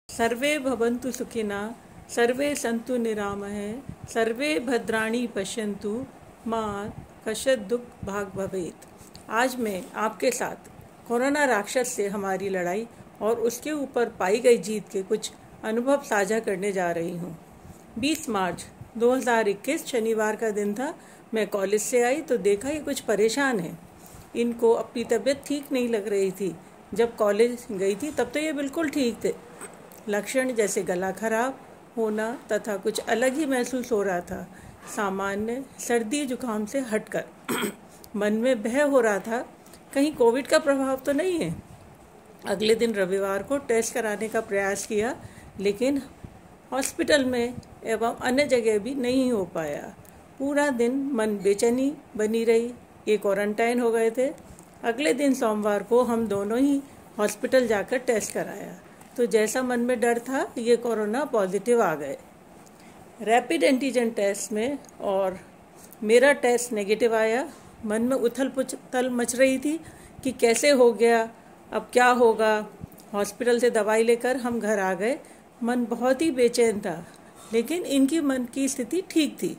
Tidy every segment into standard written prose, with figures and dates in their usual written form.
सर्वे भवन्तु सुखिनः, सर्वे सन्तु निरामः, सर्वे भद्राणि पश्यन्तु, मा कश्चित् दुःख भाग् भवेत्। आज मैं आपके साथ कोरोना राक्षस से हमारी लड़ाई और उसके ऊपर पाई गई जीत के कुछ अनुभव साझा करने जा रही हूँ। 20 मार्च 2021 शनिवार का दिन था। मैं कॉलेज से आई तो देखा ये कुछ परेशान है। इनको अपनी तबीयत ठीक नहीं लग रही थी। जब कॉलेज गई थी तब तो ये बिल्कुल ठीक थे। लक्षण जैसे गला खराब होना तथा कुछ अलग ही महसूस हो रहा था, सामान्य सर्दी जुकाम से हटकर। मन में भय हो रहा था, कहीं कोविड का प्रभाव तो नहीं है। अगले दिन रविवार को टेस्ट कराने का प्रयास किया, लेकिन हॉस्पिटल में एवं अन्य जगह भी नहीं हो पाया। पूरा दिन मन बेचैनी बनी रही। ये क्वारंटाइन हो गए थे। अगले दिन सोमवार को हम दोनों ही हॉस्पिटल जाकर टेस्ट कराया, तो जैसा मन में डर था, ये कोरोना पॉजिटिव आ गए। रैपिड एंटीजन टेस्ट में और मेरा टेस्ट नेगेटिव आया। मन में उथल पुथल मच रही थी कि कैसे हो गया, अब क्या होगा। हॉस्पिटल से दवाई लेकर हम घर आ गए। मन बहुत ही बेचैन था, लेकिन इनकी मन की स्थिति ठीक थी।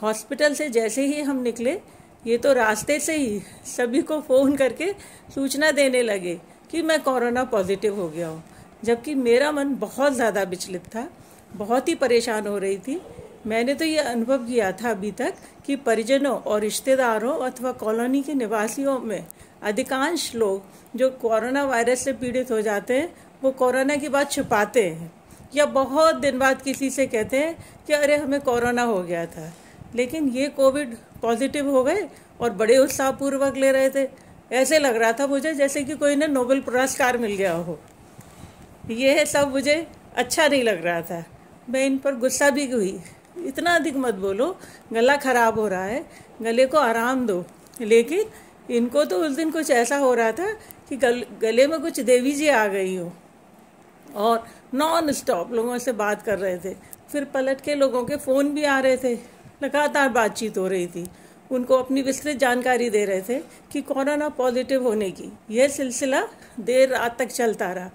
हॉस्पिटल से जैसे ही हम निकले, ये तो रास्ते से ही सभी को फ़ोन करके सूचना देने लगे कि मैं कोरोना पॉजिटिव हो गया हूँ, जबकि मेरा मन बहुत ज़्यादा विचलित था, बहुत ही परेशान हो रही थी। मैंने तो ये अनुभव किया था अभी तक कि परिजनों और रिश्तेदारों अथवा कॉलोनी के निवासियों में अधिकांश लोग जो कोरोना वायरस से पीड़ित हो जाते हैं, वो कोरोना की बात छुपाते हैं या बहुत दिन बाद किसी से कहते हैं कि अरे हमें कोरोना हो गया था। लेकिन ये कोविड पॉजिटिव हो गए और बड़े उत्साहपूर्वक ले रहे थे। ऐसे लग रहा था मुझे जैसे कि कोई ने नोबेल पुरस्कार मिल गया हो। यह सब मुझे अच्छा नहीं लग रहा था। मैं इन पर गुस्सा भी हुई। इतना अधिक मत बोलो, गला खराब हो रहा है, गले को आराम दो। लेकिन इनको तो उस दिन कुछ ऐसा हो रहा था कि गले में कुछ देवी जी आ गई हो, और नॉन स्टॉप लोगों से बात कर रहे थे। फिर पलट के लोगों के फ़ोन भी आ रहे थे, लगातार बातचीत हो रही थी। उनको अपनी विस्तृत जानकारी दे रहे थे कि कोरोना पॉजिटिव होने की। यह सिलसिला देर रात तक चलता रहा।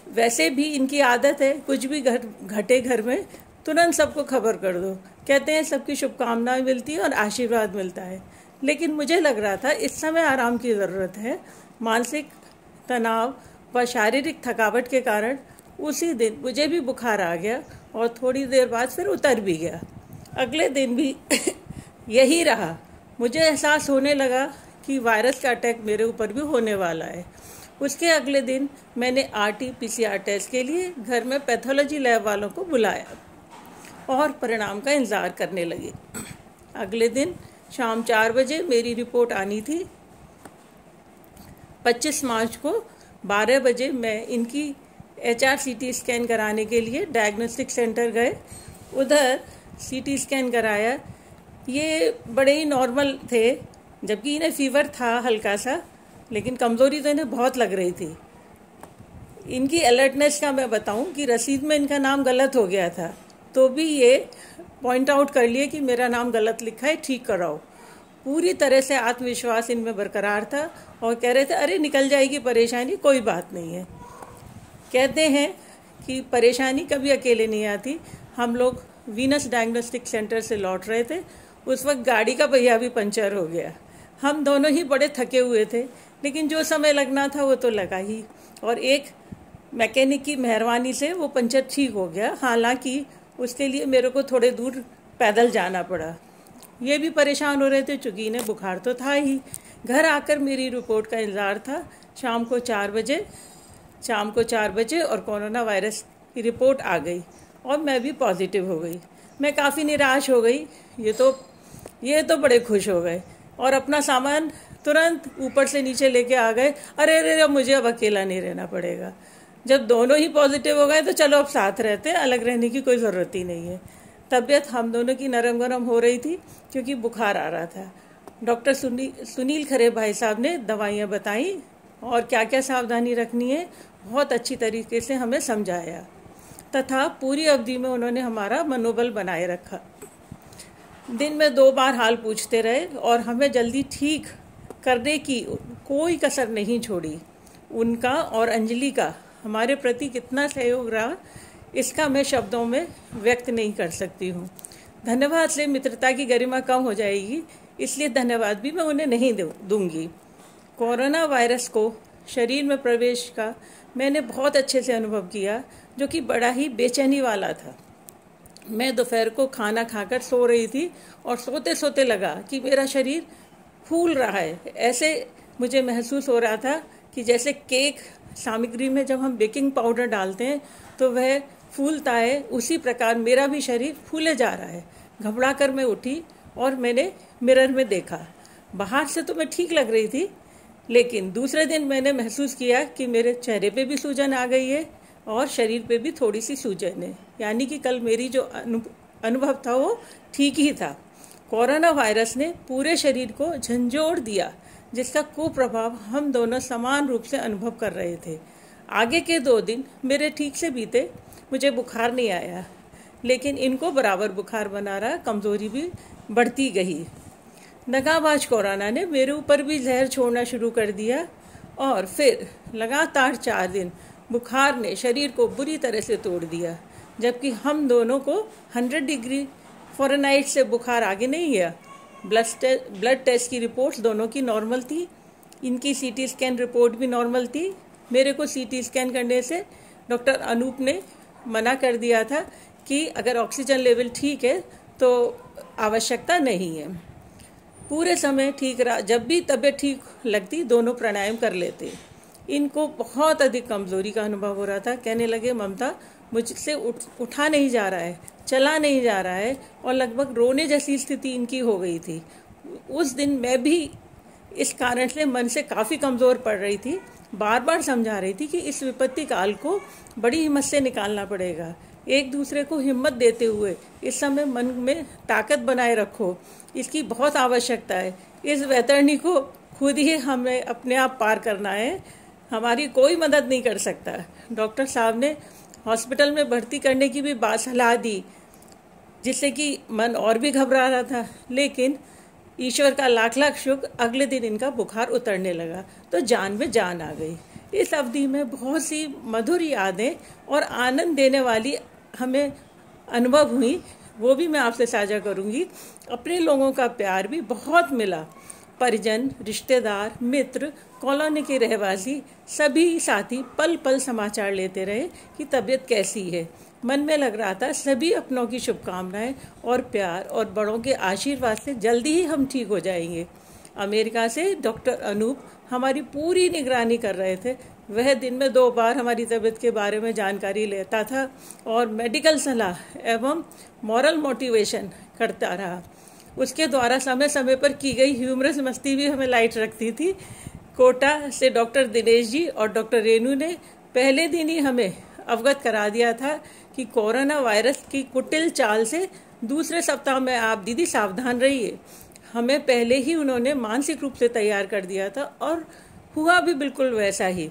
वैसे भी इनकी आदत है, कुछ भी घटे घर में तुरंत सबको खबर कर दो। कहते हैं सबकी शुभकामनाएं मिलती है और आशीर्वाद मिलता है। लेकिन मुझे लग रहा था इस समय आराम की ज़रूरत है। मानसिक तनाव व शारीरिक थकावट के कारण उसी दिन मुझे भी बुखार आ गया और थोड़ी देर बाद फिर उतर भी गया। अगले दिन भी यही रहा। मुझे एहसास होने लगा कि वायरस का अटैक मेरे ऊपर भी होने वाला है। उसके अगले दिन मैंने RT-PCR टेस्ट के लिए घर में पैथोलॉजी लैब वालों को बुलाया और परिणाम का इंतज़ार करने लगे। अगले दिन शाम 4 बजे मेरी रिपोर्ट आनी थी। 25 मार्च को 12 बजे मैं इनकी HRCT स्कैन कराने के लिए डायग्नोस्टिक सेंटर गए। उधर CT स्कैन कराया। ये बड़े ही नॉर्मल थे, जबकि इन्हें फीवर था हल्का सा, लेकिन कमज़ोरी तो इन्हें बहुत लग रही थी। इनकी अलर्टनेस का मैं बताऊं कि रसीद में इनका नाम गलत हो गया था, तो भी ये पॉइंट आउट कर लिए कि मेरा नाम गलत लिखा है, ठीक कराओ। पूरी तरह से आत्मविश्वास इनमें बरकरार था और कह रहे थे अरे निकल जाएगी परेशानी, कोई बात नहीं है। कहते हैं कि परेशानी कभी अकेले नहीं आती। हम लोग वीनस डायग्नोस्टिक सेंटर से लौट रहे थे। उस वक्त गाड़ी का पहिया भी पंचर हो गया। हम दोनों ही बड़े थके हुए थे, लेकिन जो समय लगना था वो तो लगा ही, और एक मैकेनिक की मेहरबानी से वो पंचर ठीक हो गया। हालांकि उसके लिए मेरे को थोड़े दूर पैदल जाना पड़ा। ये भी परेशान हो रहे थे, चूँकि इन्हें बुखार तो था ही। घर आकर मेरी रिपोर्ट का इंतज़ार था। शाम को 4 बजे और कोरोना वायरस की रिपोर्ट आ गई और मैं भी पॉजिटिव हो गई। मैं काफ़ी निराश हो गई। ये तो बड़े खुश हो गए और अपना सामान तुरंत ऊपर से नीचे लेके आ गए। अरे अरे मुझे अब अकेला नहीं रहना पड़ेगा। जब दोनों ही पॉजिटिव हो गए तो चलो अब साथ रहते हैं, अलग रहने की कोई ज़रूरत ही नहीं है। तबीयत हम दोनों की नरम गरम हो रही थी क्योंकि बुखार आ रहा था। डॉक्टर सुनील खरे भाई साहब ने दवाइयाँ बताई और क्या क्या सावधानी रखनी है बहुत अच्छी तरीके से हमें समझाया, तथा पूरी अवधि में उन्होंने हमारा मनोबल बनाए रखा। दिन में 2 बार हाल पूछते रहे और हमें जल्दी ठीक करने की कोई कसर नहीं छोड़ी। उनका और अंजलि का हमारे प्रति कितना सहयोग रहा, इसका मैं शब्दों में व्यक्त नहीं कर सकती हूँ। धन्यवाद से मित्रता की गरिमा कम हो जाएगी, इसलिए धन्यवाद भी मैं उन्हें नहीं दूंगी। कोरोना वायरस को शरीर में प्रवेश का मैंने बहुत अच्छे से अनुभव किया, जो कि बड़ा ही बेचैनी वाला था। मैं दोपहर को खाना खाकर सो रही थी और सोते सोते लगा कि मेरा शरीर फूल रहा है। ऐसे मुझे महसूस हो रहा था कि जैसे केक सामग्री में जब हम बेकिंग पाउडर डालते हैं तो वह फूलता है, उसी प्रकार मेरा भी शरीर फूले जा रहा है। घबरा कर मैं उठी और मैंने मिरर में देखा। बाहर से तो मैं ठीक लग रही थी, लेकिन दूसरे दिन मैंने महसूस किया कि मेरे चेहरे पे भी सूजन आ गई है और शरीर पे भी थोड़ी सी सूजन है। यानी कि कल मेरी जो अनुभव था वो ठीक ही था। कोरोना वायरस ने पूरे शरीर को झंझोड़ दिया, जिसका कुप्रभाव हम दोनों समान रूप से अनुभव कर रहे थे। आगे के 2 दिन मेरे ठीक से बीते। मुझे बुखार नहीं आया, लेकिन इनको बराबर बुखार बना रहा, कमजोरी भी बढ़ती गई। दगाबाज कोरोना ने मेरे ऊपर भी जहर छोड़ना शुरू कर दिया और फिर लगातार 4 दिन बुखार ने शरीर को बुरी तरह से तोड़ दिया। जबकि हम दोनों को 100 डिग्री फ़ारेनहाइट से बुखार आगे नहीं गया। ब्लड टेस्ट की रिपोर्ट्स दोनों की नॉर्मल थी। इनकी सीटी स्कैन रिपोर्ट भी नॉर्मल थी। मेरे को सीटी स्कैन करने से डॉक्टर अनूप ने मना कर दिया था कि अगर ऑक्सीजन लेवल ठीक है तो आवश्यकता नहीं है। पूरे समय ठीक रहा। जब भी तबीयत ठीक लगती दोनों प्राणायाम कर लेते। इनको बहुत अधिक कमजोरी का अनुभव हो रहा था। कहने लगे, ममता मुझसे उठा नहीं जा रहा है, चला नहीं जा रहा है, और लगभग रोने जैसी स्थिति इनकी हो गई थी। उस दिन मैं भी इस कारण से मन से काफ़ी कमज़ोर पड़ रही थी। बार बार समझा रही थी कि इस विपत्ति काल को बड़ी हिम्मत से निकालना पड़ेगा। एक दूसरे को हिम्मत देते हुए इस समय मन में ताकत बनाए रखो, इसकी बहुत आवश्यकता है। इस वैतरणी को खुद ही हमें अपने आप पार करना है, हमारी कोई मदद नहीं कर सकता। डॉक्टर साहब ने हॉस्पिटल में भर्ती करने की भी बात सलाह दी, जिससे कि मन और भी घबरा रहा था। लेकिन ईश्वर का लाख लाख शुक्र, अगले दिन इनका बुखार उतरने लगा तो जान में जान आ गई। इस अवधि में बहुत सी मधुर यादें और आनंद देने वाली हमें अनुभव हुई, वो भी मैं आपसे साझा करूंगी। अपने लोगों का प्यार भी बहुत मिला। परिजन, रिश्तेदार, मित्र, कॉलोनी के रहवासी, सभी साथी पल पल समाचार लेते रहे कि तबीयत कैसी है। मन में लग रहा था सभी अपनों की शुभकामनाएं और प्यार और बड़ों के आशीर्वाद से जल्दी ही हम ठीक हो जाएंगे। अमेरिका से डॉक्टर अनूप हमारी पूरी निगरानी कर रहे थे। वह दिन में 2 बार हमारी तबीयत के बारे में जानकारी लेता था और मेडिकल सलाह एवं मॉरल मोटिवेशन करता रहा। उसके द्वारा समय समय पर की गई ह्यूमरस मस्ती भी हमें लाइट रखती थी। कोटा से डॉक्टर दिनेश जी और डॉक्टर रेनू ने पहले दिन ही हमें अवगत करा दिया था कि कोरोना वायरस की कुटिल चाल से दूसरे सप्ताह में आप दीदी सावधान रहिए। हमें पहले ही उन्होंने मानसिक रूप से तैयार कर दिया था और हुआ भी बिल्कुल वैसा ही।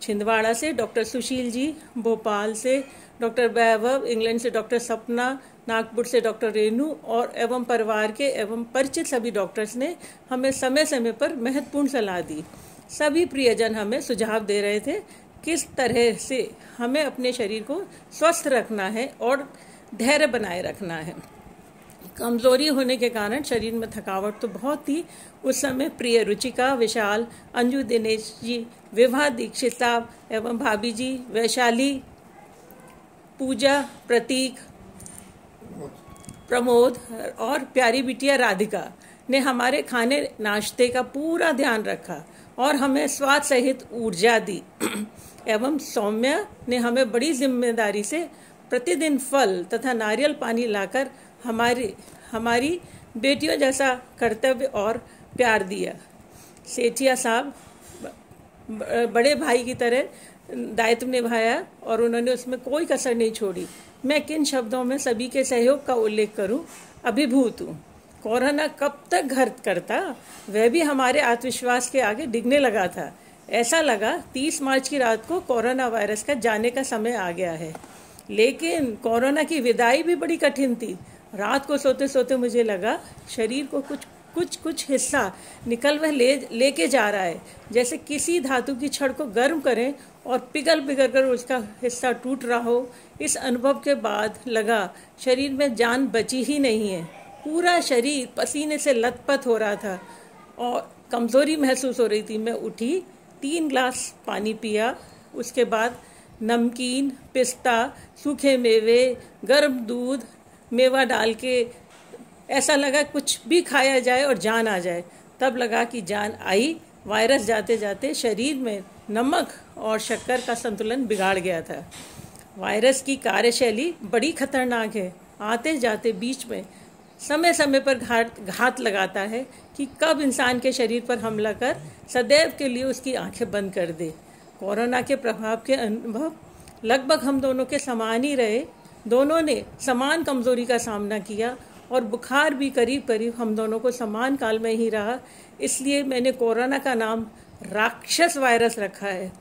छिंदवाड़ा से डॉक्टर सुशील जी, भोपाल से डॉक्टर वैभव, इंग्लैंड से डॉक्टर सपना, नागपुर से डॉक्टर रेनू और एवं परिवार के एवं परिचित सभी डॉक्टर्स ने हमें समय समय पर महत्वपूर्ण सलाह दी। सभी प्रियजन हमें सुझाव दे रहे थे किस तरह से हमें अपने शरीर को स्वस्थ रखना है और धैर्य बनाए रखना है। कमजोरी होने के कारण शरीर में थकावट तो बहुत थी। उस समय प्रिय रुचिका, विशाल, अंजू, दिनेश जी, विभा, दीक्षित साहब एवं भाभी जी, वैशाली, पूजा, प्रतीक, प्रमोद और प्यारी बिटिया राधिका ने हमारे खाने नाश्ते का पूरा ध्यान रखा और हमें स्वाद सहित ऊर्जा दी। एवं सौम्या ने हमें बड़ी जिम्मेदारी से प्रतिदिन फल तथा नारियल पानी लाकर हमारी बेटियों जैसा कर्तव्य और प्यार दिया। सेठिया साहब बड़े भाई की तरह दायित्व निभाया और उन्होंने उसमें कोई कसर नहीं छोड़ी। मैं किन शब्दों में सभी के सहयोग का उल्लेख करूं, अभिभूत हूँ। कोरोना कब तक घर करता, वह भी हमारे आत्मविश्वास के आगे डिगने लगा था। ऐसा लगा 30 मार्च की रात को कोरोना वायरस का जाने का समय आ गया है। लेकिन कोरोना की विदाई भी बड़ी कठिन थी। रात को सोते सोते मुझे लगा शरीर को कुछ कुछ हिस्सा निकल वह लेके जा रहा है, जैसे किसी धातु की छड़ को गर्म करें और पिघल पिघल कर उसका हिस्सा टूट रहा हो। इस अनुभव के बाद लगा शरीर में जान बची ही नहीं है। पूरा शरीर पसीने से लथपथ हो रहा था और कमज़ोरी महसूस हो रही थी। मैं उठी, 3 ग्लास पानी पिया, उसके बाद नमकीन, पिस्ता, सूखे मेवे, गर्म दूध, मेवा डाल के ऐसा लगा कुछ भी खाया जाए और जान आ जाए। तब लगा कि जान आई। वायरस जाते जाते शरीर में नमक और शक्कर का संतुलन बिगाड़ गया था। वायरस की कार्यशैली बड़ी खतरनाक है। आते जाते बीच में समय समय पर घात लगाता है कि कब इंसान के शरीर पर हमला कर सदैव के लिए उसकी आंखें बंद कर दे। कोरोना के प्रभाव के अनुभव लगभग हम दोनों के समान ही रहे। दोनों ने समान कमज़ोरी का सामना किया और बुखार भी करीब करीब हम दोनों को समान काल में ही रहा। इसलिए मैंने कोरोना का नाम राक्षस वायरस रखा है।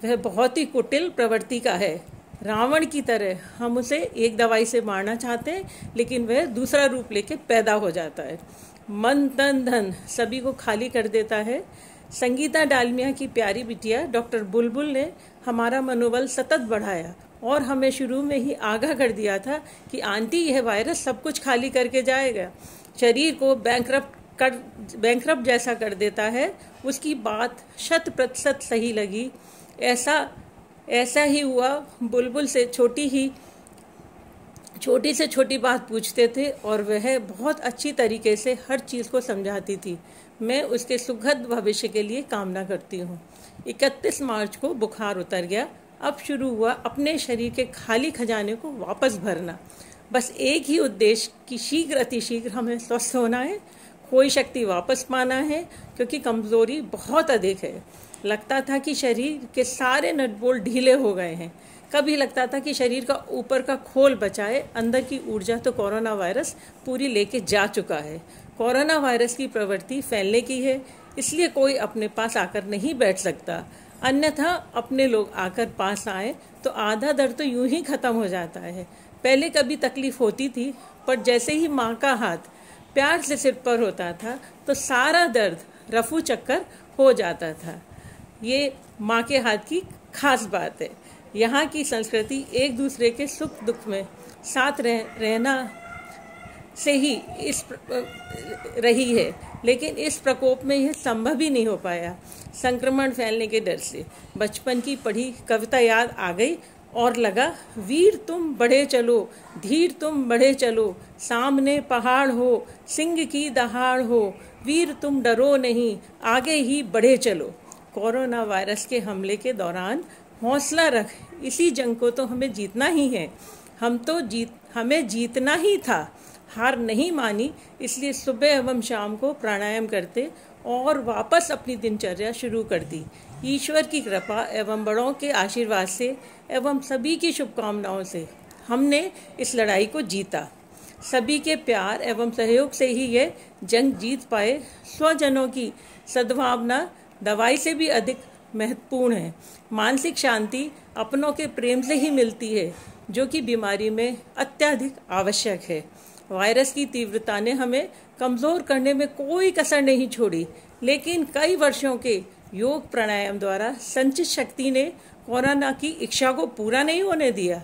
वह बहुत ही कुटिल प्रवृत्ति का है। रावण की तरह हम उसे एक दवाई से मारना चाहते हैं, लेकिन वह दूसरा रूप लेके पैदा हो जाता है। मन तन धन सभी को खाली कर देता है। संगीता डालमिया की प्यारी बिटिया डॉक्टर बुलबुल ने हमारा मनोबल सतत बढ़ाया और हमें शुरू में ही आगाह कर दिया था कि आंटी, यह वायरस सब कुछ खाली करके जाएगा, शरीर को बैंकरप्ट जैसा कर देता है। उसकी बात 100% सही लगी। ऐसा ही हुआ। बुलबुल से छोटी से छोटी बात पूछते थे और वह बहुत अच्छी तरीके से हर चीज़ को समझाती थी। मैं उसके सुखद भविष्य के लिए कामना करती हूँ। 31 मार्च को बुखार उतर गया। अब शुरू हुआ अपने शरीर के खाली खजाने को वापस भरना। बस एक ही उद्देश्य कि शीघ्र अतिशीघ्र हमें स्वस्थ होना है, कोई शक्ति वापस पाना है, क्योंकि कमज़ोरी बहुत अधिक है। लगता था कि शरीर के सारे नट बोल्ट ढीले हो गए हैं। कभी लगता था कि शरीर का ऊपर का खोल बचाए, अंदर की ऊर्जा तो कोरोना वायरस पूरी लेके जा चुका है। कोरोना वायरस की प्रवृत्ति फैलने की है, इसलिए कोई अपने पास आकर नहीं बैठ सकता। अन्यथा अपने लोग आकर पास आए तो आधा दर्द तो यूं ही खत्म हो जाता है। पहले कभी तकलीफ होती थी, पर जैसे ही माँ का हाथ प्यार से सिर पर होता था तो सारा दर्द रफू चक्कर हो जाता था। ये माँ के हाथ की खास बात है। यहाँ की संस्कृति एक दूसरे के सुख दुख में साथ रहना से ही रही है, लेकिन इस प्रकोप में यह संभव ही नहीं हो पाया, संक्रमण फैलने के डर से। बचपन की पढ़ी कविता याद आ गई और लगा, वीर तुम बढ़े चलो, धीर तुम बढ़े चलो, सामने पहाड़ हो, सिंह की दहाड़ हो, वीर तुम डरो नहीं, आगे ही बढ़े चलो। कोरोना वायरस के हमले के दौरान हौसला रख, इसी जंग को तो हमें जीतना ही है। हमें जीतना ही था। हार नहीं मानी, इसलिए सुबह एवं शाम को प्राणायाम करते और वापस अपनी दिनचर्या शुरू कर दी। ईश्वर की कृपा एवं बड़ों के आशीर्वाद से एवं सभी की शुभकामनाओं से हमने इस लड़ाई को जीता। सभी के प्यार एवं सहयोग से ही ये जंग जीत पाए। स्वजनों की सद्भावना दवाई से भी अधिक महत्वपूर्ण है। मानसिक शांति अपनों के प्रेम से ही मिलती है, जो कि बीमारी में अत्यधिक आवश्यक है। वायरस की तीव्रता ने हमें कमज़ोर करने में कोई कसर नहीं छोड़ी, लेकिन कई वर्षों के योग प्राणायाम द्वारा संचित शक्ति ने कोरोना की इच्छा को पूरा नहीं होने दिया।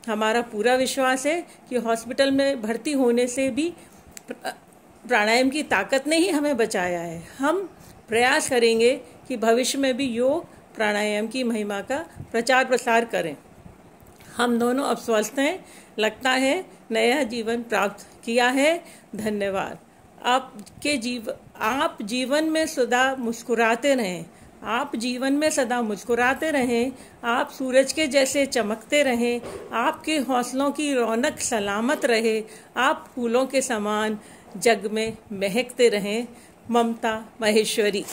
हमारा पूरा विश्वास है कि हॉस्पिटल में भर्ती होने से भी प्राणायाम की ताकत ने ही हमें बचाया है। हम प्रयास करेंगे कि भविष्य में भी योग प्राणायाम की महिमा का प्रचार प्रसार करें। हम दोनों अब स्वस्थ हैं, लगता है नया जीवन प्राप्त किया है। धन्यवाद। आप जीवन में सदा मुस्कुराते रहें। आप जीवन में सदा मुस्कुराते रहें। आप सूरज के जैसे चमकते रहें। आपके हौसलों की रौनक सलामत रहे। आप फूलों के समान जग में महकते रहें। ममता महेश्वरी।